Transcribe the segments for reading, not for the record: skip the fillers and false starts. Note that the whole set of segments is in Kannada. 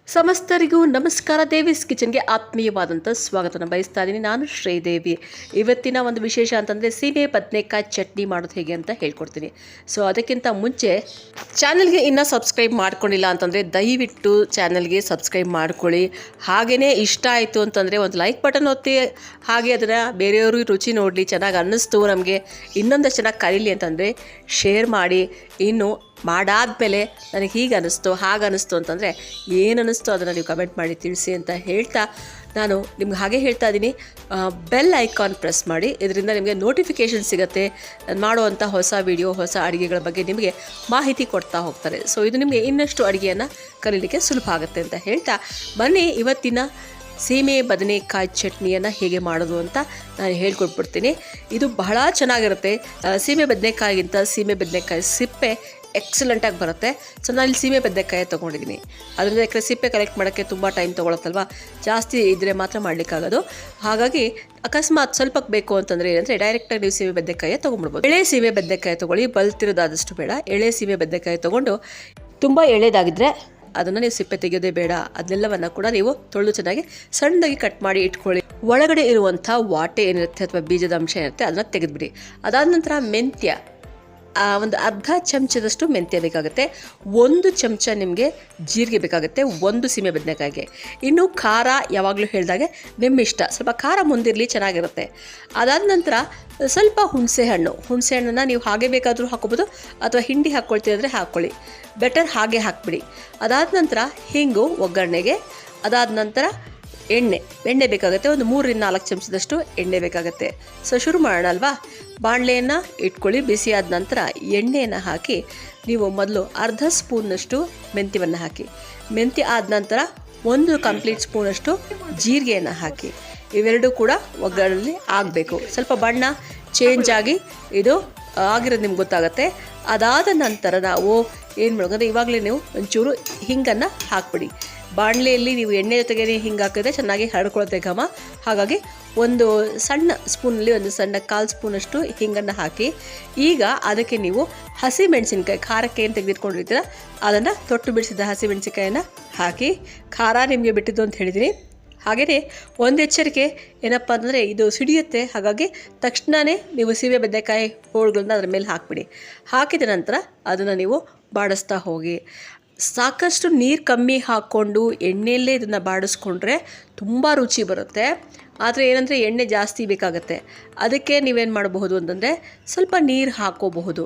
ಸಮಸ್ತರಿಗೂ ನಮಸ್ಕಾರ. ದೇವಿಸ್ ಕಿಚನ್ಗೆ ಆತ್ಮೀಯವಾದಂಥ ಸ್ವಾಗತನ ಬಯಸ್ತಾ ಇದ್ದೀನಿ. ನಾನು ಶ್ರೀದೇವಿ. ಇವತ್ತಿನ ಒಂದು ವಿಶೇಷ ಅಂತಂದರೆ ಸೀಮೆ ಬದನೆಕಾಯಿ ಚಟ್ನಿ ಮಾಡೋದು ಹೇಗೆ ಅಂತ ಹೇಳ್ಕೊಡ್ತೀನಿ. ಸೊ ಅದಕ್ಕಿಂತ ಮುಂಚೆ ಚಾನಲ್ಗೆ ಇನ್ನೂ ಸಬ್ಸ್ಕ್ರೈಬ್ ಮಾಡ್ಕೊಂಡಿಲ್ಲ ಅಂತಂದರೆ ದಯವಿಟ್ಟು ಚಾನಲ್ಗೆ ಸಬ್ಸ್ಕ್ರೈಬ್ ಮಾಡ್ಕೊಳ್ಳಿ. ಹಾಗೆಯೇ ಇಷ್ಟ ಆಯಿತು ಅಂತಂದರೆ ಒಂದು ಲೈಕ್ ಬಟನ್ ಒತ್ತಿ, ಹಾಗೆ ಅದನ್ನು ಬೇರೆಯವರು ರುಚಿ ನೋಡಲಿ, ಚೆನ್ನಾಗಿ ಅನ್ನಿಸ್ತು ನಮಗೆ ಇನ್ನೊಂದಷ್ಟು ಚೆನ್ನಾಗಿ ಕರೀಲಿ ಅಂತಂದರೆ ಶೇರ್ ಮಾಡಿ. ಇನ್ನು ಮಾಡಾದ್ಮೇಲೆ ನನಗೆ ಹೀಗೆ ಅನ್ನಿಸ್ತು ಹಾಗೆ ಅನ್ನಿಸ್ತು ಅಂತಂದರೆ ಏನು ಅನ್ನಿಸ್ತು ಅದನ್ನು ನೀವು ಕಮೆಂಟ್ ಮಾಡಿ ತಿಳಿಸಿ ಅಂತ ಹೇಳ್ತಾ ನಾನು ನಿಮ್ಗೆ ಹಾಗೆ ಹೇಳ್ತಾ ಇದ್ದೀನಿ, ಬೆಲ್ ಐಕಾನ್ ಪ್ರೆಸ್ ಮಾಡಿ. ಇದರಿಂದ ನಿಮಗೆ ನೋಟಿಫಿಕೇಷನ್ ಸಿಗುತ್ತೆ. ನಾನು ಮಾಡುವಂಥ ಹೊಸ ವಿಡಿಯೋ, ಹೊಸ ಅಡುಗೆಗಳ ಬಗ್ಗೆ ನಿಮಗೆ ಮಾಹಿತಿ ಕೊಡ್ತಾ ಹೋಗ್ತಾರೆ. ಸೊ ಇದು ನಿಮಗೆ ಇನ್ನಷ್ಟು ಅಡುಗೆಯನ್ನು ಕಲೀಲಿಕ್ಕೆ ಸುಲಭ ಆಗುತ್ತೆ ಅಂತ ಹೇಳ್ತಾ ಬನ್ನಿ ಇವತ್ತಿನ ಸೀಮೆ ಬದನೆಕಾಯಿ ಚಟ್ನಿಯನ್ನು ಹೇಗೆ ಮಾಡೋದು ಅಂತ ನಾನು ಹೇಳ್ಕೊಟ್ಬಿಡ್ತೀನಿ. ಇದು ಬಹಳ ಚೆನ್ನಾಗಿರುತ್ತೆ. ಸೀಮೆ ಬದನೆಕಾಯಿಗಿಂತ ಸೀಮೆ ಬದನೆಕಾಯಿ ಸಿಪ್ಪೆ ಎಕ್ಸಲೆಂಟಾಗಿ ಬರುತ್ತೆ. ಸೊ ನಾನು ಇಲ್ಲಿ ಸೀಮೆ ಬದನೆಕಾಯಿ ತೊಗೊಂಡಿದ್ದೀನಿ. ಅದರಿಂದ ಯಾಕೆ ಸಿಪ್ಪೆ ಕಲೆಕ್ಟ್ ಮಾಡೋಕ್ಕೆ ತುಂಬ ಟೈಮ್ ತೊಗೊಳತ್ತಲ್ವ, ಜಾಸ್ತಿ ಇದ್ದರೆ ಮಾತ್ರ ಮಾಡಲಿಕ್ಕಾಗೋದು. ಹಾಗಾಗಿ ಅಕಸ್ಮಾತ್ ಸ್ವಲ್ಪ ಬೇಕು ಅಂತಂದರೆ ಏನಂದರೆ ಡೈರೆಕ್ಟಾಗಿ ನೀವು ಸೀಮೆ ಬದನೆಕಾಯಿ ತೊಗೊಂಡ್ಬಿಡ್ಬೋದು. ಎಳೆ ಸೀಮೆ ಬದನೆಕಾಯಿ ತೊಗೊಳ್ಳಿ, ಬಲ್ತಿರೋದಾದಷ್ಟು ಬೇಡ. ಎಳೆ ಸೀಮೆ ಬದನೆಕಾಯಿ ತೊಗೊಂಡು ತುಂಬ ಎಳೆದಾಗಿದ್ದರೆ ಅದನ್ನು ನೀವು ಸಿಪ್ಪೆ ತೆಗೆಯೋದೇ ಬೇಡ. ಅದನ್ನೆಲ್ಲವನ್ನು ಕೂಡ ನೀವು ತೊಳೆದು ಚೆನ್ನಾಗಿ ಸಣ್ಣದಾಗಿ ಕಟ್ ಮಾಡಿ ಇಟ್ಕೊಳ್ಳಿ. ಒಳಗಡೆ ಇರುವಂಥ ವಾಟೆ ಏನಿರುತ್ತೆ ಅಥವಾ ಬೀಜದ ಅಂಶ ಇರುತ್ತೆ ಅದನ್ನು ತೆಗೆದುಬಿಡಿ. ಅದಾದ ನಂತರ ಮೆಂತ್ಯ, ಒಂದು ಅರ್ಧ ಚಮಚದಷ್ಟು ಮೆಂತ್ಯ ಬೇಕಾಗುತ್ತೆ. 1 ಚಮಚ ನಿಮಗೆ ಜೀರಿಗೆ ಬೇಕಾಗುತ್ತೆ 1 ಸೀಮೆ ಬದನೆಕಾಯಿಗೆ. ಇನ್ನು ಖಾರ ಯಾವಾಗಲೂ ಹೇಳಿದಾಗೆ ನಿಮ್ಮ ಇಷ್ಟ, ಸ್ವಲ್ಪ ಖಾರ ಮುಂದಿರಲಿ, ಚೆನ್ನಾಗಿರುತ್ತೆ. ಅದಾದ ನಂತರ ಸ್ವಲ್ಪ ಹುಣಸೆಹಣ್ಣನ್ನು ನೀವು ಹಾಗೆ ಬೇಕಾದರೂ ಹಾಕೋಬೋದು, ಅಥವಾ ಹಿಂಡಿ ಹಾಕ್ಕೊಳ್ತೀರಂದರೆ ಹಾಕ್ಕೊಳ್ಳಿ, ಬೆಟರ್ ಹಾಗೆ ಹಾಕ್ಬಿಡಿ. ಅದಾದ ನಂತರ ಹಿಂಗು ಒಗ್ಗರಣೆಗೆ. ಅದಾದ ನಂತರ ಎಣ್ಣೆ ಬೇಕಾಗುತ್ತೆ. ಒಂದು 3 ರಿಂದ 4 ಚಮಚದಷ್ಟು ಎಣ್ಣೆ ಬೇಕಾಗುತ್ತೆ. ಸೊ ಶುರು ಮಾಡೋಣ ಅಲ್ವಾ. ಬಾಣಲೆಯನ್ನು ಇಟ್ಕೊಳ್ಳಿ. ಬಿಸಿಯಾದ ನಂತರ ಎಣ್ಣೆಯನ್ನು ಹಾಕಿ ನೀವು ಮೊದಲು ಅರ್ಧ ಸ್ಪೂನ್ನಷ್ಟು ಮೆಂತ್ಯವನ್ನು ಹಾಕಿ. ಮೆಂತ್ಯ ಆದ ನಂತರ 1 ಕಂಪ್ಲೀಟ್ ಸ್ಪೂನಷ್ಟು ಜೀರಿಗೆಯನ್ನು ಹಾಕಿ. ಇವೆರಡೂ ಕೂಡ ಒಗ್ಗರಣೆಯಲ್ಲಿ ಆಗಬೇಕು. ಸ್ವಲ್ಪ ಬಣ್ಣ ಚೇಂಜ್ ಆಗಿ ಇದು ಆಗಿರೋದು ನಿಮ್ಗೆ ಗೊತ್ತಾಗುತ್ತೆ. ಅದಾದ ನಂತರ ನಾವು ಏನು ಮಾಡೋದಂದರೆ ಇವಾಗಲೇ ನೀವು ಒಂಚೂರು ಹಿಂಗನ್ನು ಹಾಕ್ಬಿಡಿ. ಬಾಣಲೆಯಲ್ಲಿ ನೀವು ಎಣ್ಣೆ ಜೊತೆಗೆ ಹಿಂಗೆ ಹಾಕಿದ್ರೆ ಚೆನ್ನಾಗಿ ಹರಡ್ಕೊಳುತ್ತೆ ಘಮ. ಹಾಗಾಗಿ ಒಂದು ಸಣ್ಣ ಸ್ಪೂನಲ್ಲಿ ಒಂದು ಸಣ್ಣ 1/4 ಸ್ಪೂನಷ್ಟು ಹಿಂಗನ್ನು ಹಾಕಿ. ಈಗ ಅದಕ್ಕೆ ನೀವು ಹಸಿ ಮೆಣಸಿನ್ಕಾಯಿ, ಖಾರಕ್ಕೆ ಏನು ತೆಗೆದಿಟ್ಕೊಂಡಿರ್ತೀರ ಅದನ್ನು ತೊಟ್ಟು ಬಿಡಿಸಿದ ಹಸಿ ಮೆಣಸಿನ್ಕಾಯನ್ನು ಹಾಕಿ. ಖಾರ ನಿಮಗೆ ಬಿಟ್ಟಿದ್ದು ಅಂತ ಹೇಳಿದ್ದೀನಿ. ಹಾಗೆಯೇ ಒಂದು ಎಚ್ಚರಿಕೆ ಏನಪ್ಪ ಅಂತಂದರೆ ಇದು ಸಿಡಿಯುತ್ತೆ. ಹಾಗಾಗಿ ತಕ್ಷಣವೇ ನೀವು ಸೀಮೆ ಬದನೆಕಾಯಿ ಹೋಳುಗಳನ್ನ ಅದರ ಮೇಲೆ ಹಾಕಿಬಿಡಿ. ಹಾಕಿದ ನಂತರ ಅದನ್ನು ನೀವು ಬಾಡಿಸ್ತಾ ಹೋಗಿ. ಸಾಕಷ್ಟು ನೀರು ಕಮ್ಮಿ ಹಾಕ್ಕೊಂಡು ಎಣ್ಣೆಯಲ್ಲೇ ಇದನ್ನು ಬಾಡಿಸ್ಕೊಂಡ್ರೆ ತುಂಬ ರುಚಿ ಬರುತ್ತೆ. ಆದರೆ ಏನಂದರೆ ಎಣ್ಣೆ ಜಾಸ್ತಿ ಬೇಕಾಗುತ್ತೆ. ಅದಕ್ಕೆ ನೀವೇನು ಮಾಡಬಹುದು ಅಂತಂದರೆ ಸ್ವಲ್ಪ ನೀರು ಹಾಕ್ಕೋಬಹುದು.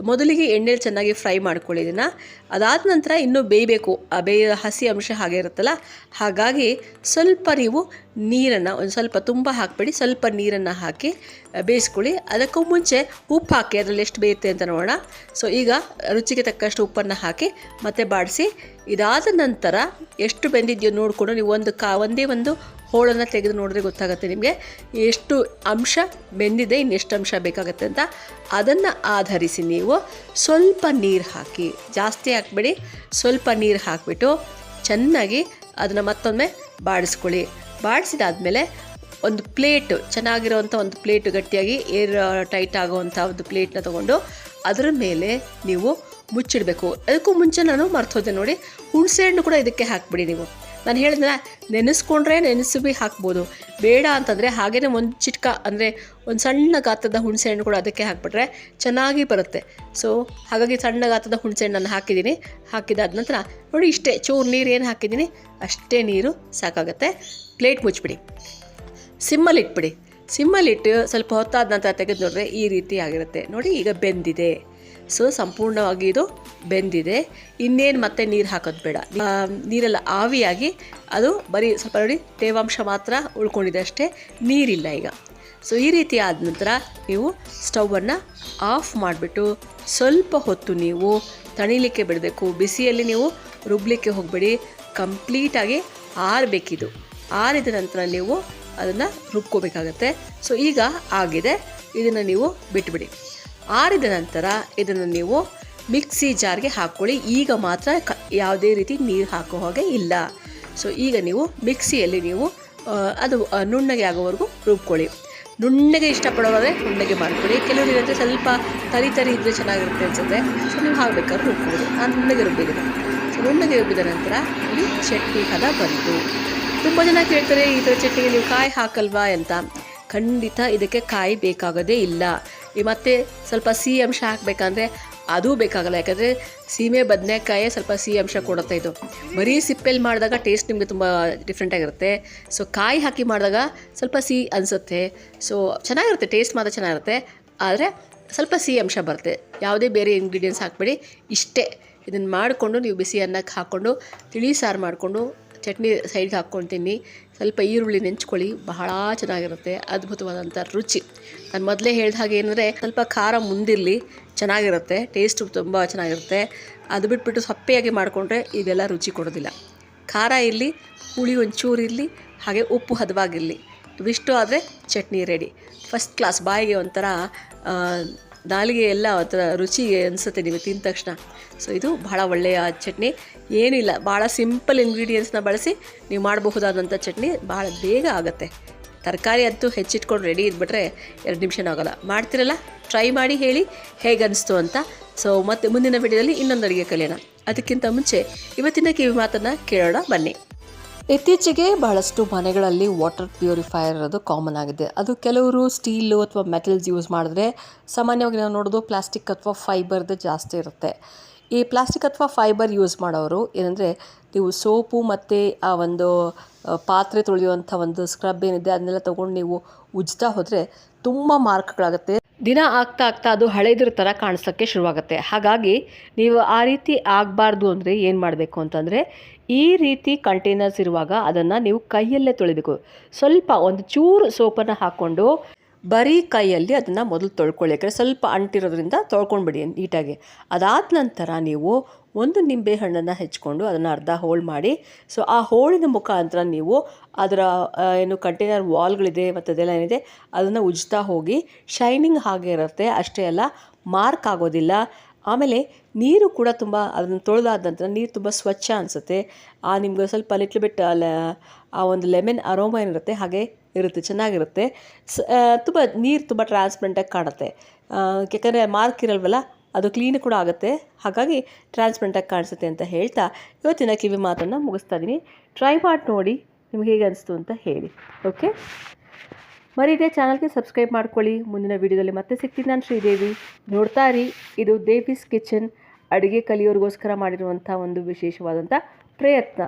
ಮೊದಲಿಗೆ ಎಣ್ಣೆಲಿ ಚೆನ್ನಾಗಿ ಫ್ರೈ ಮಾಡ್ಕೊಳ್ಳಿ ಇದನ್ನು. ಅದಾದ ನಂತರ ಇನ್ನೂ ಬೇಯಬೇಕು. ಆ ಹಸಿ ಅಂಶ ಹಾಗೆ ಇರುತ್ತಲ್ಲ, ಹಾಗಾಗಿ ಸ್ವಲ್ಪ ನೀವು ನೀರನ್ನು ಒಂದು ಸ್ವಲ್ಪ ತುಂಬ ಹಾಕಬೇಡಿ, ಸ್ವಲ್ಪ ನೀರನ್ನು ಹಾಕಿ ಬೇಯಿಸ್ಕೊಳ್ಳಿ. ಅದಕ್ಕೂ ಮುಂಚೆ ಉಪ್ಪು ಹಾಕಿ, ಅದರಲ್ಲಿ ಎಷ್ಟು ಬೇಯುತ್ತೆ ಅಂತ ನೋಡೋಣ. ಸೊ ಈಗ ರುಚಿಗೆ ತಕ್ಕಷ್ಟು ಉಪ್ಪನ್ನು ಹಾಕಿ ಮತ್ತೆ ಬಾಡಿಸಿ. ಇದಾದ ನಂತರ ಎಷ್ಟು ಬೆಂದಿದೆಯೋ ನೋಡಿಕೊಂಡು ನೀವು ಒಂದೇ ಒಂದು ಹೋಳನ್ನು ತೆಗೆದು ನೋಡಿದ್ರೆ ಗೊತ್ತಾಗುತ್ತೆ ನಿಮಗೆ ಎಷ್ಟು ಅಂಶ ಬೆಂದಿದೆ, ಇನ್ನೆಷ್ಟು ಅಂಶ ಬೇಕಾಗುತ್ತೆ ಅಂತ. ಅದನ್ನು ಆಧರಿಸಿ ನೀವು ಸ್ವಲ್ಪ ನೀರು ಹಾಕಿ, ಜಾಸ್ತಿ ಹಾಕಬೇಡಿ, ಸ್ವಲ್ಪ ನೀರು ಹಾಕಿಬಿಟ್ಟು ಚೆನ್ನಾಗಿ ಅದನ್ನು ಮತ್ತೊಮ್ಮೆ ಬಾಡಿಸ್ಕೊಳ್ಳಿ. ಬಾಡಿಸಿದಾದ್ಮೇಲೆ ಒಂದು ಪ್ಲೇಟು, ಚೆನ್ನಾಗಿರೋವಂಥ ಒಂದು ಪ್ಲೇಟು, ಗಟ್ಟಿಯಾಗಿ ಏರ್ ಟೈಟ್ ಆಗೋವಂಥ ಒಂದು ಪ್ಲೇಟ್ನ ತೊಗೊಂಡು ಅದರ ಮೇಲೆ ನೀವು ಮುಚ್ಚಿಡಬೇಕು. ಅದಕ್ಕೂ ಮುಂಚೆ ನಾನು ಮರ್ತೋದೆ ನೋಡಿ, ಹುಣಸೆಹಣ್ಣು ಕೂಡ ಇದಕ್ಕೆ ಹಾಕ್ಬಿಡಿ. ನೀವು ನಾನು ಹೇಳಿದ್ರೆ ನೆನೆಸ್ಕೊಂಡ್ರೆ ನೆನೆಸಿ ಹಾಕ್ಬೋದು. ಬೇಡ ಅಂತಂದರೆ ಹಾಗೆಯೇ ಒಂದು ಚಿಟ್ಕ ಅಂದರೆ ಒಂದು ಸಣ್ಣ ಗಾತ್ರದ ಹುಣಸೆಹಣ್ಣು ಕೂಡ ಅದಕ್ಕೆ ಹಾಕ್ಬಿಟ್ರೆ ಚೆನ್ನಾಗಿ ಬರುತ್ತೆ. ಸೊ ಹಾಗಾಗಿ ಸಣ್ಣ ಗಾತ್ರದ ಹುಣಸೆಹಣ್ಣನ್ನು ಹಾಕಿದ್ದೀನಿ. ಹಾಕಿದಾದ ನಂತರ ನೋಡಿ ಇಷ್ಟೇ ಚೂರು ನೀರು ಏನು ಹಾಕಿದ್ದೀನಿ ಅಷ್ಟೇ ನೀರು ಸಾಕಾಗುತ್ತೆ. ಪ್ಲೇಟ್ ಮುಚ್ಚಿಬಿಡಿ, ಸಿಮ್ಮಲ್ಲಿಟ್ಬಿಡಿ. ಸಿಮ್ಮಲ್ಲಿಟ್ಟು ಸ್ವಲ್ಪ ಹೊತ್ತಾದ ನಂತರ ತೆಗೆದು ನೋಡಿದ್ರೆ ಈ ರೀತಿ ಆಗಿರುತ್ತೆ ನೋಡಿ. ಈಗ ಬೆಂದಿದೆ. ಸೊ ಸಂಪೂರ್ಣವಾಗಿ ಇದು ಬೆಂದಿದೆ. ಇನ್ನೇನು ಮತ್ತೆ ನೀರು ಹಾಕೋದು ಬೇಡ. ನೀರೆಲ್ಲ ಆವಿಯಾಗಿ ಅದು ಬರೀ ಸ್ವಲ್ಪ ನೋಡಿ ತೇವಾಂಶ ಮಾತ್ರ ಉಳ್ಕೊಂಡಿದೆ ಅಷ್ಟೇ, ನೀರಿಲ್ಲ ಈಗ. ಸೊ ಈ ರೀತಿ ಆದ ನಂತರ ನೀವು ಸ್ಟವನ್ನು ಆಫ್ ಮಾಡಿಬಿಟ್ಟು ಸ್ವಲ್ಪ ಹೊತ್ತು ನೀವು ತಣಿಲಿಕ್ಕೆ ಬಿಡಬೇಕು. ಬಿಸಿಯಲ್ಲಿ ನೀವು ರುಬ್ಲಿಕ್ಕೆ ಹೋಗಬೇಡಿ, ಕಂಪ್ಲೀಟಾಗಿ ಆರಬೇಕಿದು. ಆರಿದ ನಂತರ ನೀವು ಅದನ್ನು ರುಬ್ಕೋಬೇಕಾಗತ್ತೆ. ಸೊ ಈಗ ಆಗಿದೆ, ಇದನ್ನು ನೀವು ಬಿಟ್ಬಿಡಿ. ಆರಿದ ನಂತರ ಇದನ್ನು ನೀವು ಮಿಕ್ಸಿ ಜಾರ್ಗೆ ಹಾಕ್ಕೊಳ್ಳಿ. ಈಗ ಮಾತ್ರ ಯಾವುದೇ ರೀತಿ ನೀರು ಹಾಕೋ ಹಾಗೆ ಇಲ್ಲ. ಸೊ ಈಗ ನೀವು ಮಿಕ್ಸಿಯಲ್ಲಿ ನೀವು ಅದು ನುಣ್ಣಗೆ ಆಗೋವರೆಗೂ ರುಬ್ಕೊಳ್ಳಿ. ನುಣ್ಣಗೆ ಇಷ್ಟಪಡೋದಾದರೆ ನುಣ್ಣಗೆ ಮಾಡ್ಕೊಳ್ಳಿ. ಕೆಲವರು ಇರುತ್ತೆ ಸ್ವಲ್ಪ ತರಿ ಇದ್ದರೆ ಚೆನ್ನಾಗಿರುತ್ತೆ ಅನಿಸುತ್ತೆ. ಸೊ ನೀವು ಹಾಕಬೇಕಾದ್ರೆ ರುಬ್ಬೋದು. ನಾನು ನುಣ್ಣಗೆ ರುಬ್ಬಿದ್ದೀನಿ. ಸೊ ನುಣ್ಣಗೆ ರುಬ್ಬಿದ ನಂತರ ಇಲ್ಲಿ ಚಟ್ನಿ ಹದ ಬಂತು. ತುಂಬ ಜನ ಕೇಳ್ತಾರೆ, ಈ ಥರ ಚಟ್ನಿಗೆ ನೀವು ಕಾಯಿ ಹಾಕಲ್ವಾ ಅಂತ. ಖಂಡಿತ ಇದಕ್ಕೆ ಕಾಯಿ ಬೇಕಾಗೋದೇ ಇಲ್ಲ. ಮತ್ತು ಸ್ವಲ್ಪ ಸಿಹಿ ಅಂಶ ಹಾಕಬೇಕಂದ್ರೆ ಅದೂ ಬೇಕಾಗಲ್ಲ, ಯಾಕಂದರೆ ಸೀಮೆ ಬದನೆಕಾಯೇ ಸ್ವಲ್ಪ ಸಿಹಿ ಅಂಶ ಕೊಡುತ್ತೆ. ಇದು ಬರೀ ಸಿಪ್ಪೆಲಿ ಮಾಡಿದಾಗ ಟೇಸ್ಟ್ ನಿಮಗೆ ತುಂಬ ಡಿಫ್ರೆಂಟಾಗಿರುತ್ತೆ. ಸೊ ಕಾಯಿ ಹಾಕಿ ಮಾಡಿದಾಗ ಸ್ವಲ್ಪ ಸಿಹಿ ಅನಿಸುತ್ತೆ. ಸೊ ಚೆನ್ನಾಗಿರುತ್ತೆ, ಟೇಸ್ಟ್ ಮಾತ್ರ ಚೆನ್ನಾಗಿರುತ್ತೆ, ಆದರೆ ಸ್ವಲ್ಪ ಸಿಹಿ ಅಂಶ ಬರುತ್ತೆ. ಯಾವುದೇ ಬೇರೆ ಇಂಗ್ರೀಡಿಯೆಂಟ್ಸ್ ಹಾಕಬೇಡಿ. ಇಷ್ಟೇ, ಇದನ್ನು ಮಾಡಿಕೊಂಡು ನೀವು ಬಿಸಿ ಅನ್ನಕ್ಕೆ ಹಾಕ್ಕೊಂಡು ತಿಳಿ ಸಾರು ಮಾಡಿಕೊಂಡು ಚಟ್ನಿ ಸೈಡ್ಗೆ ಹಾಕ್ಕೊಂಡು ತಿನ್ನಿ. ಸ್ವಲ್ಪ ಈರುಳ್ಳಿ ನೆಂಚ್ಕೊಳ್ಳಿ, ಬಹಳ ಚೆನ್ನಾಗಿರುತ್ತೆ, ಅದ್ಭುತವಾದಂಥ ರುಚಿ. ನಾನು ಮೊದಲೇ ಹೇಳಿದ ಹಾಗೆ ಏನಂದರೆ ಸ್ವಲ್ಪ ಖಾರ ಮುಂದಿರಲಿ, ಚೆನ್ನಾಗಿರುತ್ತೆ, ಟೇಸ್ಟು ತುಂಬ ಚೆನ್ನಾಗಿರುತ್ತೆ. ಅದು ಬಿಟ್ಬಿಟ್ಟು ಸಪ್ಪೆಯಾಗಿ ಮಾಡಿಕೊಂಡ್ರೆ ಇದೆಲ್ಲ ರುಚಿ ಕೊಡೋದಿಲ್ಲ. ಖಾರ ಇರಲಿ, ಹುಳಿ ಒಂಚೂರು ಇರಲಿ, ಹಾಗೆ ಉಪ್ಪು ಹದವಾಗಿರಲಿ, ಇವಿಷ್ಟು ಆದರೆ ಚಟ್ನಿ ರೆಡಿ. ಫಸ್ಟ್ ಕ್ಲಾಸ್, ಬಾಯಿಗೆ ಒಂಥರ ನಾಲಿಗೆ ಎಲ್ಲ ಒಂಥರ ರುಚಿ ಅನಿಸುತ್ತೆ ನೀವು ತಿಂದ ತಕ್ಷಣ. ಸೊ ಇದು ಬಹಳ ಒಳ್ಳೆಯ ಚಟ್ನಿ. ಏನಿಲ್ಲ, ಭಾಳ ಸಿಂಪಲ್ ಇಂಗ್ರೀಡಿಯೆಂಟ್ಸ್ನ ಬಳಸಿ ನೀವು ಮಾಡಬಹುದಾದಂಥ ಚಟ್ನಿ, ಭಾಳ ಬೇಗ ಆಗುತ್ತೆ. ತರಕಾರಿ ಅಂತೂ ಹೆಚ್ಚಿಟ್ಕೊಂಡು ರೆಡಿ ಇದ್ಬಿಟ್ರೆ 2 ನಿಮಿಷನೂ ಆಗೋಲ್ಲ. ಮಾಡ್ತಿರಲ್ಲ, ಟ್ರೈ ಮಾಡಿ ಹೇಳಿ ಹೇಗೆ ಅನಿಸ್ತು ಅಂತ. ಸೊ ಮತ್ತೆ ಮುಂದಿನ ವಿಡಿಯೋದಲ್ಲಿ ಇನ್ನೊಂದು ಅಡುಗೆ ಕಲಿಯೋಣ. ಅದಕ್ಕಿಂತ ಮುಂಚೆ ಇವತ್ತಿನ ಕಿವಿ ಮಾತನ್ನು ಕೇಳೋಣ ಬನ್ನಿ. ಇತ್ತೀಚೆಗೆ ಬಹಳಷ್ಟು ಮನೆಗಳಲ್ಲಿ ವಾಟರ್ ಪ್ಯೂರಿಫೈಯರ್ ಇರೋದು ಕಾಮನ್ ಆಗಿದೆ. ಅದು ಕೆಲವರು ಸ್ಟೀಲು ಅಥವಾ ಮೆಟಲ್ಸ್ ಯೂಸ್ ಮಾಡಿದ್ರೆ, ಸಾಮಾನ್ಯವಾಗಿ ನಾವು ನೋಡೋದು ಪ್ಲಾಸ್ಟಿಕ್ ಅಥವಾ ಫೈಬರ್ದು ಜಾಸ್ತಿ ಇರುತ್ತೆ. ಈ ಪ್ಲಾಸ್ಟಿಕ್ ಅಥವಾ ಫೈಬರ್ ಯೂಸ್ ಮಾಡೋರು ಏನಂದರೆ, ನೀವು ಸೋಪು ಮತ್ತು ಆ ಒಂದು ಪಾತ್ರೆ ತೊಳೆಯುವಂಥ ಒಂದು ಸ್ಕ್ರಬ್ ಏನಿದೆ ಅದನ್ನೆಲ್ಲ ತೊಗೊಂಡು ನೀವು ಉಜ್ತಾ ಹೋದರೆ ತುಂಬ ಮಾರ್ಕ್ಗಳಾಗುತ್ತೆ. ದಿನ ಆಗ್ತಾ ಆಗ್ತಾ ಅದು ಹಳೆದ್ರ ಥರ ಕಾಣಿಸೋಕ್ಕೆ ಶುರುವಾಗುತ್ತೆ. ಹಾಗಾಗಿ ನೀವು ಆ ರೀತಿ ಆಗಬಾರ್ದು ಅಂದರೆ ಏನು ಮಾಡಬೇಕು ಅಂತಂದರೆ, ಈ ರೀತಿ ಕಂಟೈನರ್ಸ್ ಇರುವಾಗ ಅದನ್ನು ನೀವು ಕೈಯಲ್ಲೇ ತೊಳಿಬೇಕು. ಸ್ವಲ್ಪ ಒಂದು ಚೂರು ಸೋಪನ್ನು ಹಾಕ್ಕೊಂಡು ಬರೀ ಕೈಯಲ್ಲಿ ಅದನ್ನು ಮೊದಲು ತೊಳ್ಕೊಳ್ಳಿ. ಯಾಕಂದರೆ ಸ್ವಲ್ಪ ಅಂಟಿರೋದ್ರಿಂದ ತೊಳ್ಕೊಂಡ್ಬಿಡಿ ನೀಟಾಗಿ. ಅದಾದ ನಂತರ ನೀವು ಒಂದು ನಿಂಬೆ ಹಣ್ಣನ್ನು ಹೆಚ್ಕೊಂಡು ಅದನ್ನು ಅರ್ಧ ಹೋಳು ಮಾಡಿ, ಸೊ ಆ ಹೋಳಿನ ಮುಖಾಂತರ ನೀವು ಅದರ ಏನು ಕಂಟೈನರ್ ವಾಲ್ಗಳಿದೆ ಮತ್ತು ಅದೆಲ್ಲ ಏನಿದೆ ಅದನ್ನು ಉಜ್ತಾ ಹೋಗಿ. ಶೈನಿಂಗ್ ಹಾಗೆ ಇರುತ್ತೆ, ಅಷ್ಟೇ ಅಲ್ಲ ಮಾರ್ಕ್ ಆಗೋದಿಲ್ಲ. ಆಮೇಲೆ ನೀರು ಕೂಡ ತುಂಬ, ಅದನ್ನು ತೊಳೆದಾದ ನಂತರ ನೀರು ತುಂಬ ಸ್ವಚ್ಛ ಅನಿಸುತ್ತೆ. ನಿಮ್ಗೆ ಸ್ವಲ್ಪ ಲಿಟ್ಲ್ ಬಿಟ್ ಆ ಒಂದು ಲೆಮನ್ ಅರೋಮ ಏನಿರುತ್ತೆ ಹಾಗೆ ಇರುತ್ತೆ, ಚೆನ್ನಾಗಿರುತ್ತೆ. ತುಂಬ ನೀರು ತುಂಬ ಟ್ರಾನ್ಸ್ಪರೆಂಟಾಗಿ ಕಾಣುತ್ತೆ, ಯಾಕಂದರೆ ಮಾರ್ಕ್ ಇರಲ್ವಲ್ಲ, ಅದು ಕ್ಲೀನ್ ಕೂಡ ಆಗುತ್ತೆ. ಹಾಗಾಗಿ ಟ್ರಾನ್ಸ್ಪರೆಂಟಾಗಿ ಕಾಣಿಸುತ್ತೆ ಅಂತ ಹೇಳ್ತಾ ಇವತ್ತಿನ ಕಿವಿ ಮಾತನ್ನು ಮುಗಿಸ್ತಾ ಇದ್ದೀನಿ. ಟ್ರೈ ಮಾಡಿ ನೋಡಿ, ನಿಮ್ಗೆ ಹೇಗೆ ಅನಿಸ್ತು ಅಂತ ಹೇಳಿ. ಓಕೆ, ಮರೀದೆ ಚಾನಲ್ಗೆ ಸಬ್ಸ್ಕ್ರೈಬ್ ಮಾಡ್ಕೊಳ್ಳಿ. ಮುಂದಿನ ವೀಡಿಯೋದಲ್ಲಿ ಮತ್ತೆ ಸಿಗ್ತೀನಿ. ನಾನು ಶ್ರೀದೇವಿ. ನೋಡ್ತಾ ಇರಿ, ಇದು ದೇವೀಸ್ ಕಿಚನ್. ಅಡುಗೆ ಕಲಿಯೋರಿಗೋಸ್ಕರ ಮಾಡಿರುವಂಥ ಒಂದು ವಿಶೇಷವಾದಂಥ ಪ್ರಯತ್ನ.